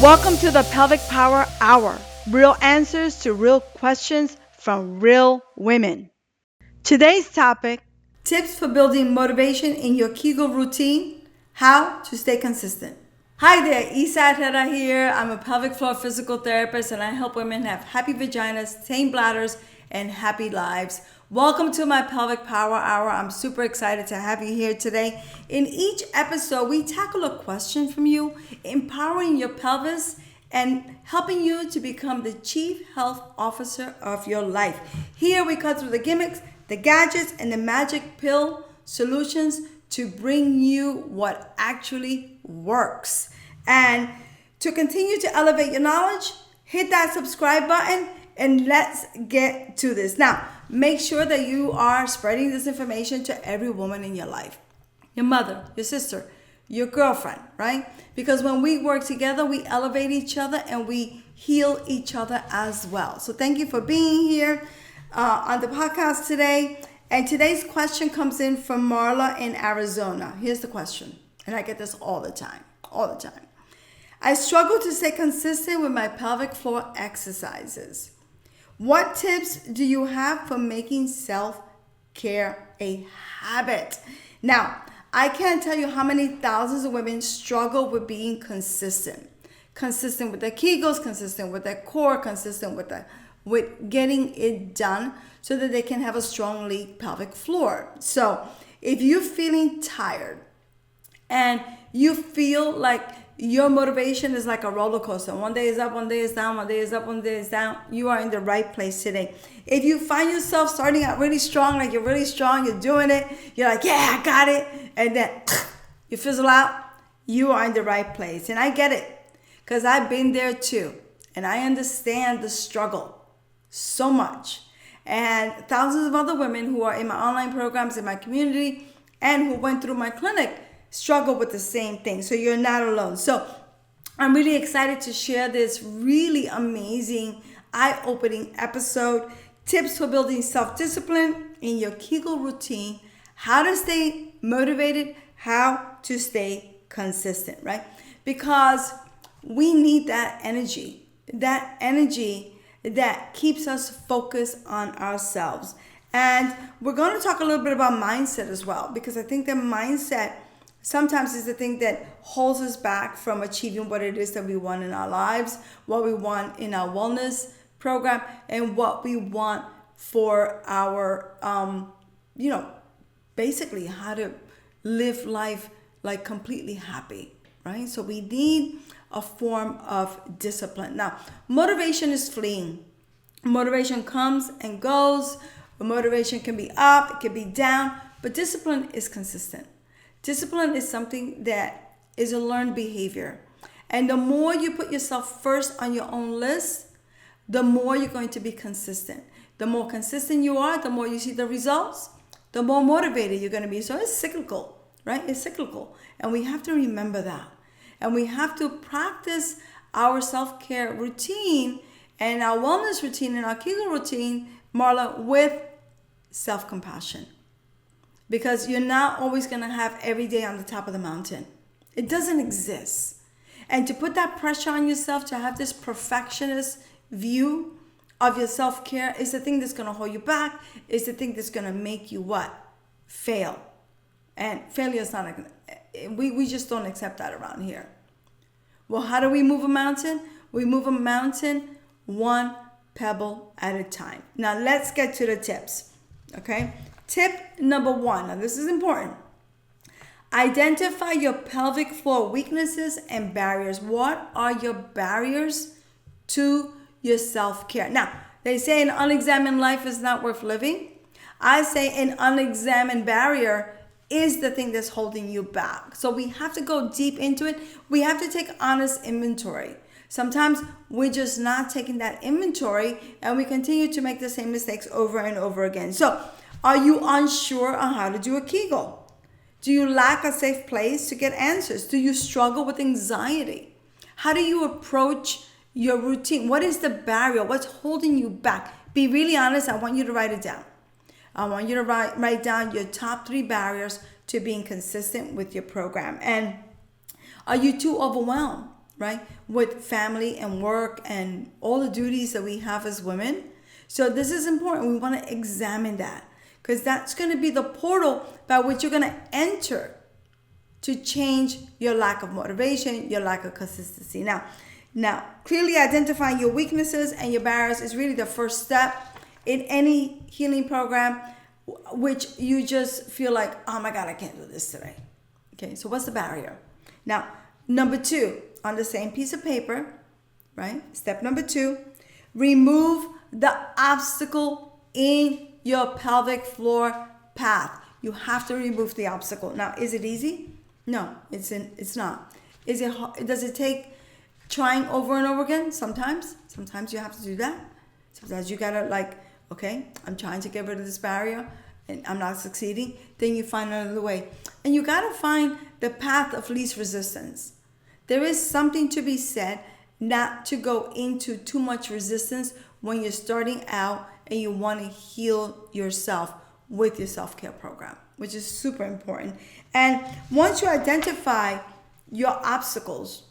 Welcome to the Pelvic Power Hour. Real answers to real questions from real women. Today's topic: tips for building motivation in your Kegel routine, how to stay consistent. Hi there, Isa Herrera here. I'm a pelvic floor physical therapist and I help women have happy vaginas, tame bladders, and happy lives. Welcome to my Pelvic Power Hour. I'm super excited to have you here today. In each episode, we tackle a question from you, empowering your pelvis and helping you to become the chief health officer of your life. Here we cut through the gimmicks, the gadgets, and the magic pill solutions to bring you what actually works. And to continue to elevate your knowledge, hit that subscribe button and let's get to this. Now, make sure that you are spreading this information to every woman in your life. Your mother, your sister, your girlfriend, right? Because when we work together, we elevate each other and we heal each other as well. So thank you for being here on the podcast today. And today's question comes in from Marla in Arizona. Here's the question, and I get this all the time. I struggle to stay consistent with my pelvic floor exercises. What tips do you have for making self-care a habit? Now, I can't tell you how many thousands of women struggle with being consistent. Consistent with their Kegels, consistent with their core, consistent with getting it done so that they can have a strongly pelvic floor. So if you're feeling tired and you feel like your motivation is like a roller coaster. One day is up, one day is down, one day is up, one day is down. You are in the right place today. If you find yourself starting out really strong, like you're really strong, you're doing it, you're like, yeah, I got it. And then you fizzle out, you are in the right place. And I get it because I've been there too. And I understand the struggle so much. And thousands of other women who are in my online programs, in my community, and who went through my clinic struggle with the same thing. So you're not alone. So I'm really excited to share this really amazing, eye-opening episode. Tips for building self-discipline in your Kegel routine. How to stay motivated. How to stay consistent, right? Because we need that energy. That energy that keeps us focused on ourselves. And we're going to talk a little bit about mindset as well. Because I think that mindset sometimes is the thing that holds us back from achieving what it is that we want in our lives, what we want in our wellness program, and what we want for our, basically how to live life like completely happy, right? So we need a form of discipline. Now, motivation is fleeing. Motivation comes and goes. Motivation can be up, it can be down, but discipline is consistent. Discipline is something that is a learned behavior. And the more you put yourself first on your own list, the more you're going to be consistent. The more consistent you are, the more you see the results, the more motivated you're going to be. So it's cyclical, right? It's cyclical. And we have to remember that. And we have to practice our self-care routine and our wellness routine and our Kegel routine, Marla, with self-compassion. Because you're not always going to have every day on the top of the mountain. It doesn't exist. And to put that pressure on yourself to have this perfectionist view of your self-care is the thing that's going to hold you back. Is the thing that's going to make you what? Fail. And failure is not, we just don't accept that around here. Well, how do we move a mountain? We move a mountain one pebble at a time. Now let's get to the tips. Okay? Tip number 1, now this is important. Identify your pelvic floor weaknesses and barriers. What are your barriers to your self-care? Now, they say an unexamined life is not worth living. I say an unexamined barrier is the thing that's holding you back. So we have to go deep into it. We have to take honest inventory. Sometimes we're just not taking that inventory and we continue to make the same mistakes over and over again. So are you unsure on how to do a Kegel? Do you lack a safe place to get answers? Do you struggle with anxiety? How do you approach your routine? What is the barrier? What's holding you back? Be really honest. I want you to write it down. I want you to write down your top 3 barriers to being consistent with your program. And are you too overwhelmed? right? With family and work and all the duties that we have as women. So this is important. We want to examine that because that's going to be the portal by which you're going to enter to change your lack of motivation, your lack of consistency. Now, clearly identifying your weaknesses and your barriers is really the first step in any healing program, which you just feel like, oh my God, I can't do this today. Okay, so what's the barrier? Now, number 2, on the same piece of paper, right? Step number 2, remove the obstacle in your pelvic floor path. You have to remove the obstacle. Now, is it easy? No, it's not. Is it hard? Does it take trying over and over again? Sometimes you have to do that. Sometimes you gotta okay, I'm trying to get rid of this barrier and I'm not succeeding. Then you find another way. And you gotta find the path of least resistance. There is something to be said not to go into too much resistance when you're starting out and you want to heal yourself with your self-care program, which is super important. And once you identify your obstacles,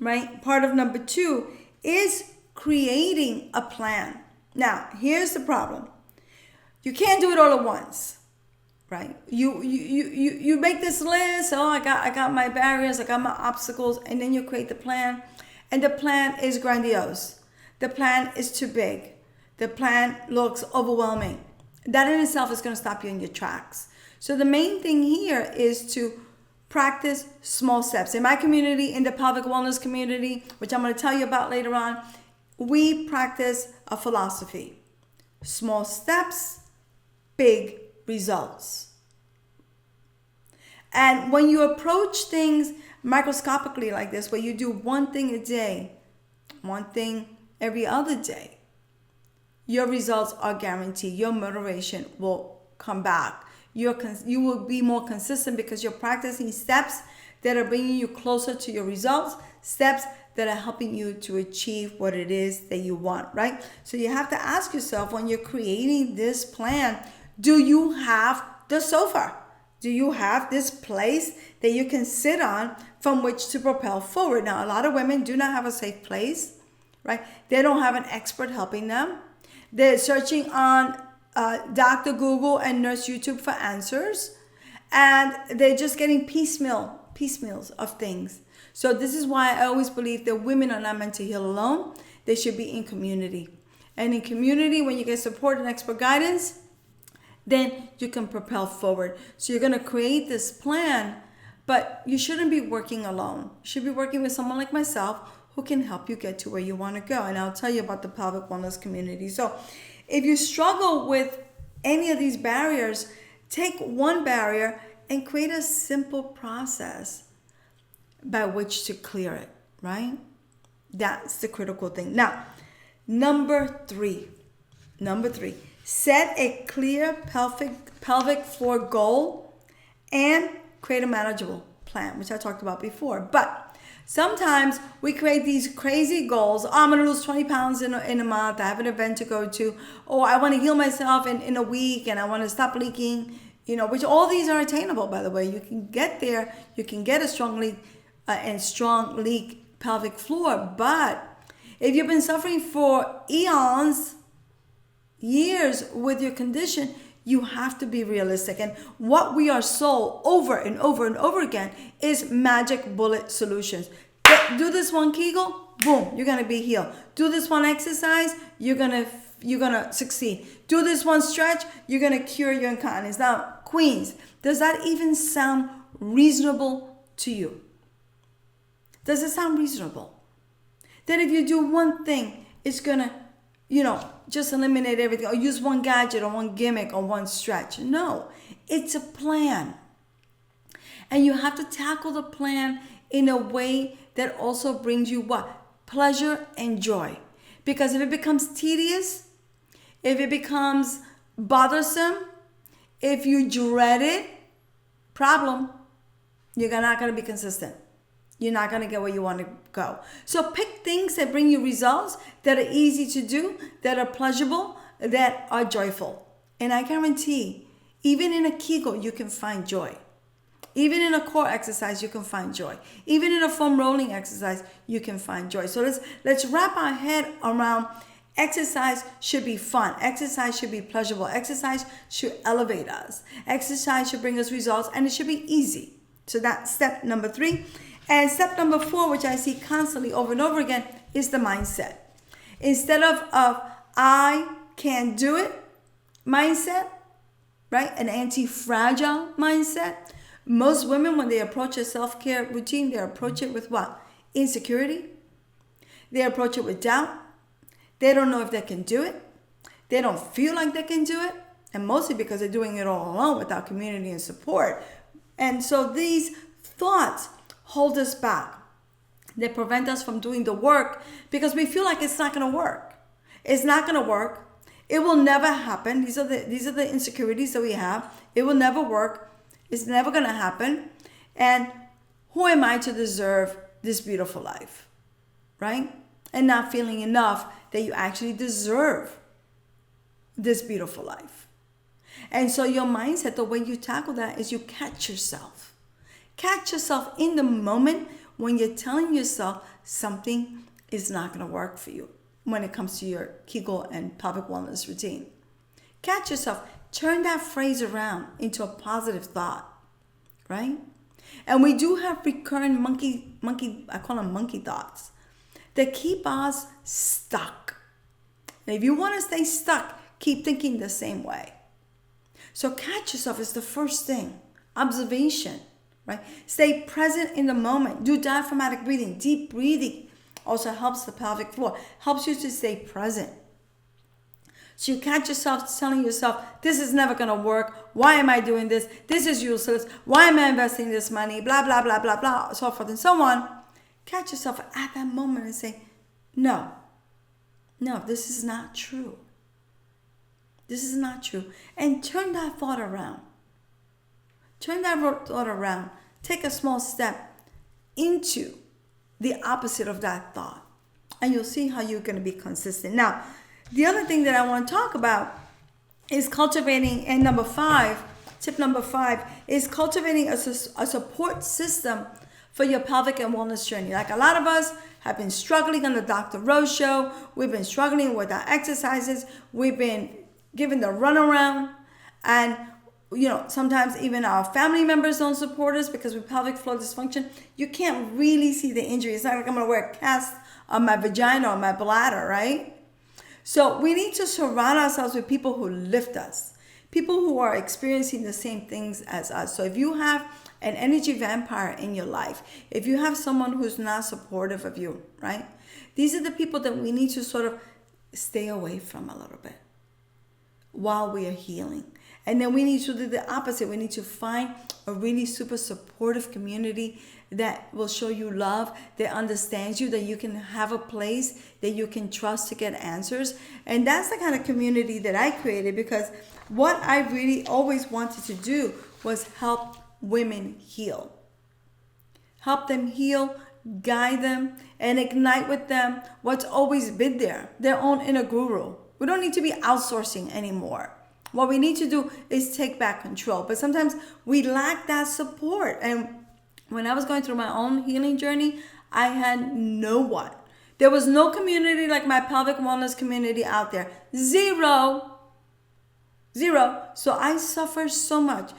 right, part of number 2 is creating a plan. Now, here's the problem. You can't do it all at once, right? You make this list. Oh, I got my barriers, I got my obstacles, and then you create the plan. And the plan is grandiose. The plan is too big. The plan looks overwhelming. That in itself is going to stop you in your tracks. So the main thing here is to practice small steps. In my community, in the pelvic wellness community, which I'm going to tell you about later on, we practice a philosophy. Small steps, big results. And when you approach things microscopically like this, where you do one thing a day, one thing every other day, your results are guaranteed. Your motivation will come back. You will be more consistent because you're practicing steps that are bringing you closer to your results, steps that are helping you to achieve what it is that you want, right? So you have to ask yourself when you're creating this plan, do you have the sofa? Do you have this place that you can sit on from which to propel forward? Now, a lot of women do not have a safe place, right? They don't have an expert helping them. They're searching on Dr. Google and Nurse YouTube for answers, and they're just getting piecemeals of things. So this is why I always believe that women are not meant to heal alone. They should be in community. And in community, when you get support and expert guidance, then you can propel forward. So you're going to create this plan, but you shouldn't be working alone. You should be working with someone like myself who can help you get to where you want to go. And I'll tell you about the pelvic wellness community. So if you struggle with any of these barriers, take one barrier and create a simple process by which to clear it, right? That's the critical thing. Now, number three, set a clear pelvic floor goal and create a manageable plan, which I talked about before. But sometimes we create these crazy goals. Oh, I'm going to lose 20 pounds in a month. I have an event to go to. Or I want to heal myself in a week and I want to stop leaking, which all these are attainable, by the way. You can get there. You can get a strong leak pelvic floor. But if you've been suffering for eons, years with your condition, you have to be realistic. And what we are sold over and over and over again is magic bullet solutions. Do this one Kegel, boom, you're gonna be healed. Do this one exercise, you're gonna succeed. Do this one stretch, you're gonna cure your incontinence. Now, queens, does that even sound reasonable to you? Does it sound reasonable? That if you do one thing, it's gonna, just eliminate everything or use one gadget or one gimmick or one stretch. No, it's a plan. And you have to tackle the plan in a way that also brings you what? Pleasure and joy. Because if it becomes tedious, if it becomes bothersome, if you dread it, problem, you're not going to be consistent. You're not going to get where you want to go. So pick things that bring you results, that are easy to do, that are pleasurable, that are joyful. And I guarantee, even in a Kegel, you can find joy. Even in a core exercise, you can find joy. Even in a foam rolling exercise, you can find joy. So let's wrap our head around exercise should be fun. Exercise should be pleasurable. Exercise should elevate us. Exercise should bring us results, and it should be easy. So that's step number 3. And step number 4, which I see constantly over and over again, is the mindset. Instead of I can't do it mindset, right? An anti-fragile mindset. Most women, when they approach a self-care routine, they approach it with what? Insecurity. They approach it with doubt. They don't know if they can do it. They don't feel like they can do it. And mostly because they're doing it all alone without community and support. And so these thoughts hold us back. They prevent us from doing the work because we feel like it's not going to work. It's not going to work. It will never happen. These are the insecurities that we have. It will never work. It's never going to happen. And who am I to deserve this beautiful life? Right? And not feeling enough that you actually deserve this beautiful life. And so your mindset, the way you tackle that is you catch yourself. Catch yourself in the moment when you're telling yourself something is not going to work for you when it comes to your Kegel and pelvic wellness routine. Catch yourself. Turn that phrase around into a positive thought, right? And we do have recurrent I call them monkey thoughts, that keep us stuck. And if you want to stay stuck, keep thinking the same way. So catch yourself is the first thing. Observation, right? Stay present in the moment. Do diaphragmatic breathing. Deep breathing also helps the pelvic floor, helps you to stay present. So you catch yourself telling yourself, this is never going to work. Why am I doing this? This is useless. Why am I investing this money? Blah, blah, blah, blah, blah, so forth and so on. Catch yourself at that moment and say, no, this is not true. This is not true. And turn that thought around. Turn that thought around. Take a small step into the opposite of that thought. And you'll see how you're going to be consistent. Now, the other thing that I want to talk about is cultivating, and tip number 5 is cultivating a support system for your pelvic and wellness journey. Like a lot of us have been struggling on the Dr. Rose show. We've been struggling with our exercises. We've been given the runaround. And, sometimes even our family members don't support us because with pelvic floor dysfunction, you can't really see the injury. It's not like I'm going to wear a cast on my vagina or my bladder, right? So we need to surround ourselves with people who lift us, people who are experiencing the same things as us. So if you have an energy vampire in your life, if you have someone who's not supportive of you, right? These are the people that we need to sort of stay away from a little bit while we are healing. And then we need to do the opposite. We need to find a really super supportive community that will show you love, that understands you, that you can have a place that you can trust to get answers. And that's the kind of community that I created, because what I really always wanted to do was help women heal. Help them heal, guide them, and ignite with them what's always been there, their own inner guru. We don't need to be outsourcing anymore. What we need to do is take back control. But sometimes we lack that support. And when I was going through my own healing journey, I had no one. There was no community like my pelvic wellness community out there. Zero. So I suffered so much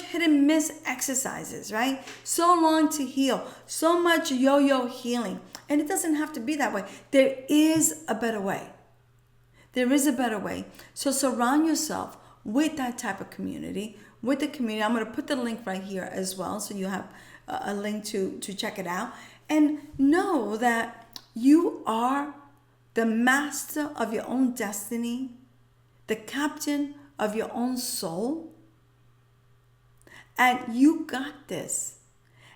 hit and miss exercises, right? So long to heal, so much yo-yo healing. And it doesn't have to be that way. There is a better way. There is a better way. So surround yourself with that type of community, with the community. I'm going to put the link right here as well, so you have a link to check it out. And know that you are the master of your own destiny, the captain of your own soul. And you got this.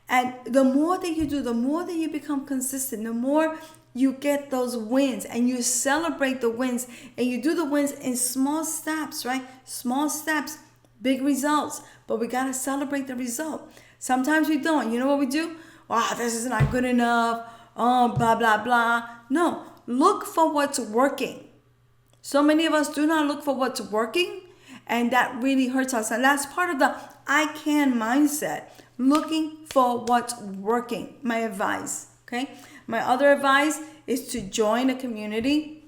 And the more that you do, the more that you become consistent, the more you get those wins, and you celebrate the wins, and you do the wins in small steps, right? Small steps, big results, but we got to celebrate the result. Sometimes we don't. You know what we do? Wow, this is not good enough. Oh, blah, blah, blah. No, look for what's working. So many of us do not look for what's working, and that really hurts us. And that's part of the I can mindset. looking for what's working. My advice, okay? My other advice is to join a community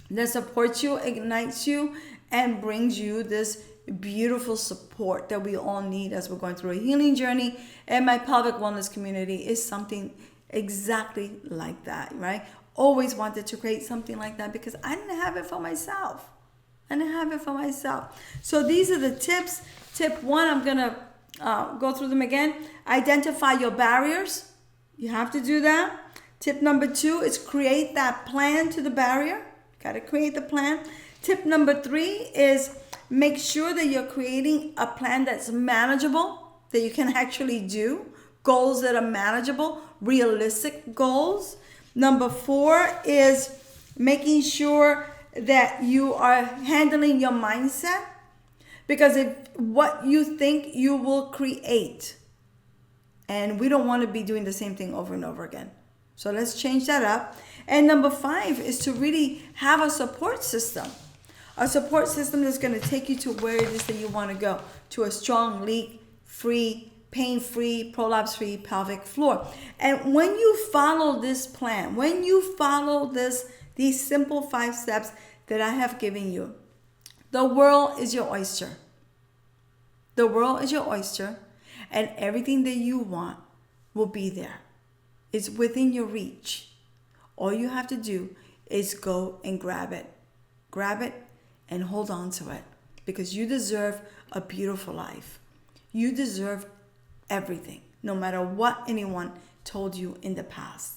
that supports you, ignites you, and brings you this beautiful support that we all need as we're going through a healing journey. And my pelvic wellness community is something exactly like that, right? Always wanted to create something like that because I didn't have it for myself. So these are the tips. Tip 1, I'm gonna go through them again. Identify your barriers. You have to do that. Tip number 2 is create that plan to the barrier. Got to create the plan. Tip number 3 is make sure that you're creating a plan that's manageable, that you can actually do. Goals that are manageable, realistic goals. Number 4 is making sure that you are handling your mindset, because if what you think, you will create. And we don't want to be doing the same thing over and over again. So let's change that up. And number 5 is to really have a support system. A support system that's going to take you to where it is that you want to go, to a strong, leak-free, pain-free, prolapse-free pelvic floor. And when you follow this plan, when you follow these simple 5 steps that I have given you, the world is your oyster. The world is your oyster, and everything that you want will be there. It's within your reach. All you have to do is go and grab it. Grab it and hold on to it, because you deserve a beautiful life. You deserve everything, no matter what anyone told you in the past.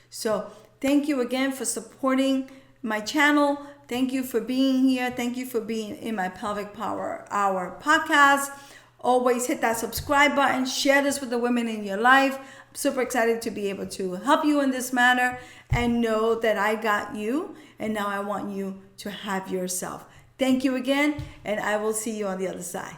So thank you again for supporting my channel. Thank you for being here. Thank you for being in my Pelvic Power Hour podcast. Always hit that subscribe button. Share this with the women in your life. I'm super excited to be able to help you in this manner, and know that I got you, and now I want you to have yourself. Thank you again, and I will see you on the other side.